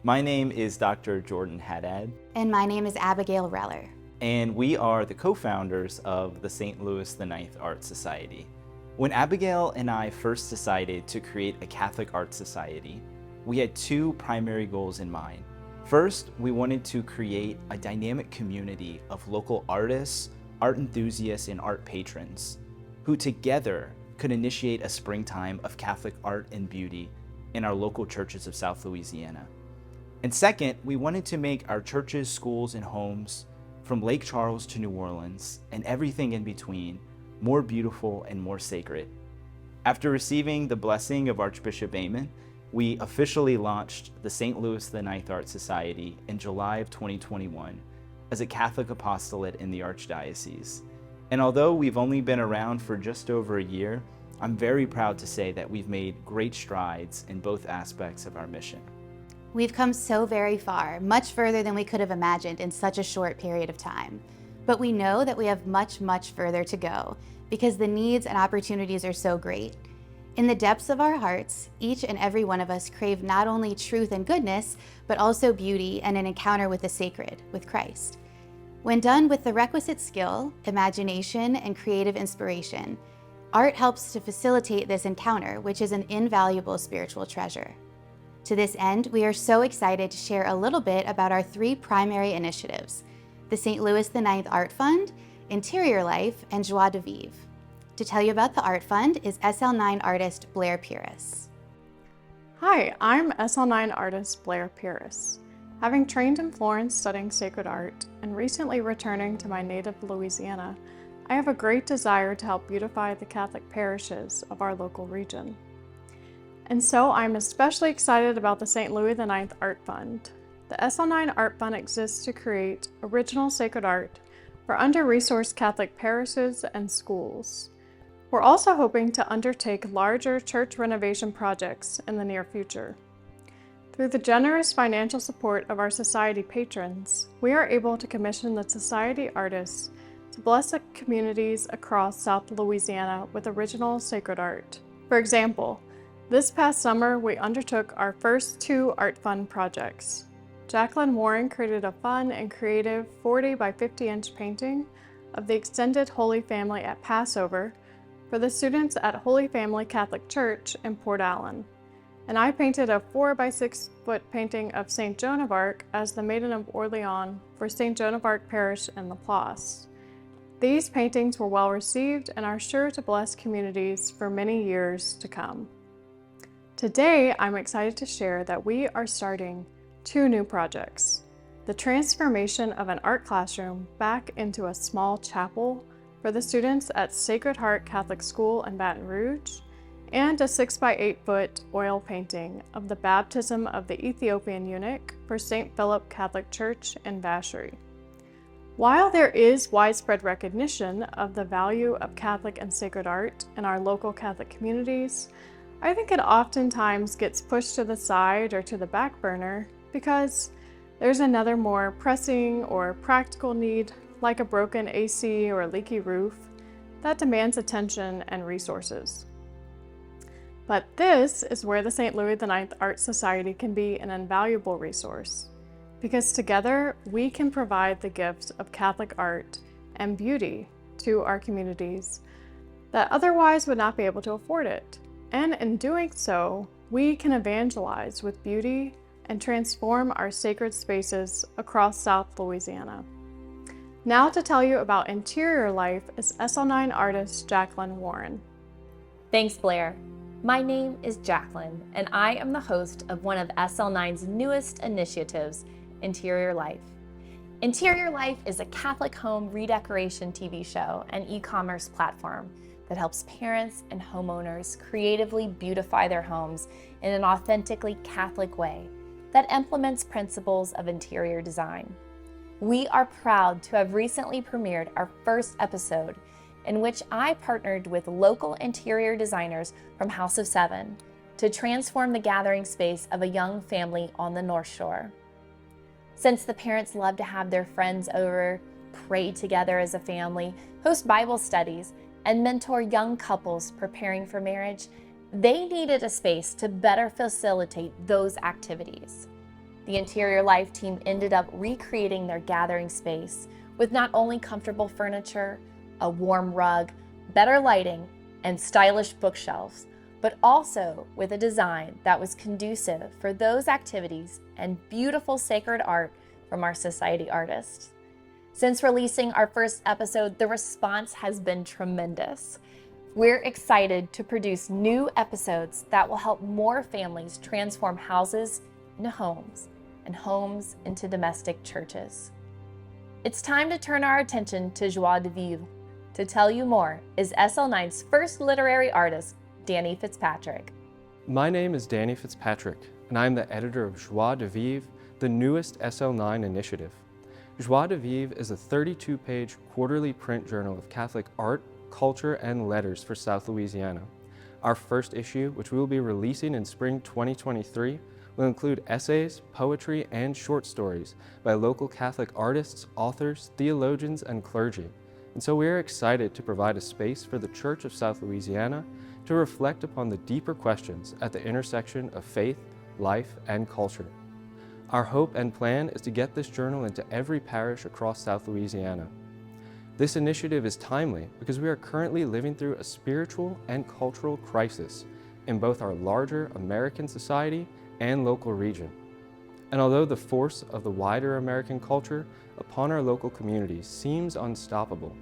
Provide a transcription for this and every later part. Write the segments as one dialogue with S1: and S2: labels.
S1: My name is Dr. Jordan Haddad.
S2: And my name is Abigail Reller.
S1: And we are the co-founders of the St. Louis the 9th Art Society. When Abigail and I first decided to create a Catholic art society, we had two primary goals in mind. First, we wanted to create a dynamic community of local artists, art enthusiasts, and art patrons who together could initiate a springtime of Catholic art and beauty in our local churches of South Louisiana. And second, we wanted to make our churches, schools, and homes from Lake Charles to New Orleans and everything in between more beautiful and more sacred. After receiving the blessing of Archbishop Amen, we officially launched the St. Louis the 9th Art Society in July of 2021 as a Catholic apostolate in the Archdiocese. And although we've only been around for just over a year, I'm very proud to say that we've made great strides in both aspects of our mission.
S2: We've come so very far, much further than we could have imagined in such a short period of time. But we know that we have much, much further to go because the needs and opportunities are so great. In the depths of our hearts, each and every one of us crave not only truth and goodness, but also beauty and an encounter with the sacred, with Christ. When done with the requisite skill, imagination, and creative inspiration, art helps to facilitate this encounter, which is an invaluable spiritual treasure. To this end, we are so excited to share a little bit about our three primary initiatives: the St. Louis the 9th Art Fund, Interior Life, and Joie de Vivre. To tell you about the Art Fund is SL9 artist Blair Pires.
S3: Hi, I'm SL9 artist Blair Pires. Having trained in Florence studying sacred art and recently returning to my native Louisiana, I have a great desire to help beautify the Catholic parishes of our local region. And so I'm especially excited about the St. Louis the 9th Art Fund. The SL9 Art Fund exists to create original sacred art for under-resourced Catholic parishes and schools. We're also hoping to undertake larger church renovation projects in the near future. Through the generous financial support of our society patrons, we are able to commission the society artists to bless the communities across South Louisiana with original sacred art. For example, this past summer, we undertook our first two Art Fund projects. Jacqueline Warren created a fun and creative 40 by 50 inch painting of the extended Holy Family at Passover for the students at Holy Family Catholic Church in Port Allen. And I painted a 4 by 6 foot painting of St. Joan of Arc as the Maiden of Orleans for St. Joan of Arc Parish in Laplace. These paintings were well received and are sure to bless communities for many years to come. Today, I'm excited to share that we are starting two new projects: the transformation of an art classroom back into a small chapel for the students at Sacred Heart Catholic School in Baton Rouge, and a 6 by 8 foot oil painting of the baptism of the Ethiopian eunuch for St. Philip Catholic Church in Vacherie. While there is widespread recognition of the value of Catholic and sacred art in our local Catholic communities, I think it oftentimes gets pushed to the side or to the back burner because there's another more pressing or practical need, like a broken AC or a leaky roof, that demands attention and resources. But this is where the St. Louis the 9th Art Society can be an invaluable resource, because together we can provide the gifts of Catholic art and beauty to our communities that otherwise would not be able to afford it. And in doing so, we can evangelize with beauty and transform our sacred spaces across South Louisiana. Now to tell you about Interior Life is SL9 artist Jacqueline Warren.
S4: Thanks, Blair. My name is Jacqueline, and I am the host of one of SL9's newest initiatives, Interior Life. Interior Life is a Catholic home redecoration TV show and e-commerce platform that helps parents and homeowners creatively beautify their homes in an authentically Catholic way that implements principles of interior design. We are proud to have recently premiered our first episode, in which I partnered with local interior designers from House of Seven to transform the gathering space of a young family on the North Shore. Since the parents love to have their friends over, pray together as a family, host Bible studies, and mentor young couples preparing for marriage, they needed a space to better facilitate those activities. The Interior Life team ended up recreating their gathering space with not only comfortable furniture, a warm rug, better lighting, and stylish bookshelves, but also with a design that was conducive for those activities and beautiful sacred art from our society artists. Since releasing our first episode, the response has been tremendous. We're excited to produce new episodes that will help more families transform houses into homes and homes into domestic churches. It's time to turn our attention to Joie de Vivre. To tell you more is SL9's first literary artist, Danny Fitzpatrick.
S5: My name is Danny Fitzpatrick, and I'm the editor of Joie de Vivre, the newest SL9 initiative. Joie de Vivre is a 32-page quarterly print journal of Catholic art, culture, and letters for South Louisiana. Our first issue, which we will be releasing in spring 2023, will include essays, poetry, and short stories by local Catholic artists, authors, theologians, and clergy. And so we are excited to provide a space for the Church of South Louisiana to reflect upon the deeper questions at the intersection of faith, life, and culture. Our hope and plan is to get this journal into every parish across South Louisiana. This initiative is timely because we are currently living through a spiritual and cultural crisis in both our larger American society and local region. And although the force of the wider American culture upon our local communities seems unstoppable,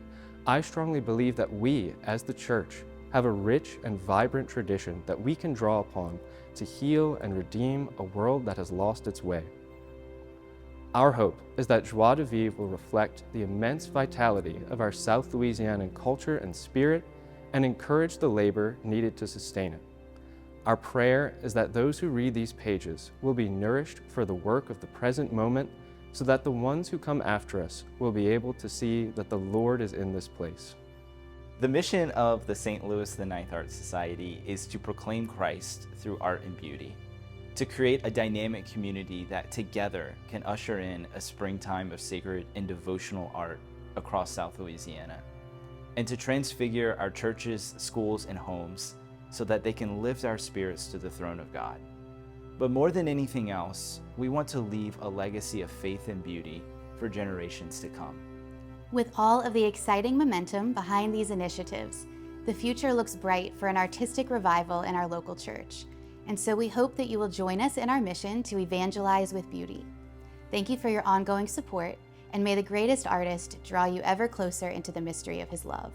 S5: I strongly believe that we, as the Church, have a rich and vibrant tradition that we can draw upon to heal and redeem a world that has lost its way. Our hope is that Joie de Vivre will reflect the immense vitality of our South Louisianan culture and spirit and encourage the labor needed to sustain it. Our prayer is that those who read these pages will be nourished for the work of the present moment so that the ones who come after us will be able to see that the Lord is in this place.
S1: The mission of the St. Louis the Ninth Art Society is to proclaim Christ through art and beauty, to create a dynamic community that together can usher in a springtime of sacred and devotional art across South Louisiana, and to transfigure our churches, schools, and homes so that they can lift our spirits to the throne of God. But more than anything else, we want to leave a legacy of faith and beauty for generations to come.
S2: With all of the exciting momentum behind these initiatives, the future looks bright for an artistic revival in our local church. And so we hope that you will join us in our mission to evangelize with beauty. Thank you for your ongoing support, and may the greatest artist draw you ever closer into the mystery of his love.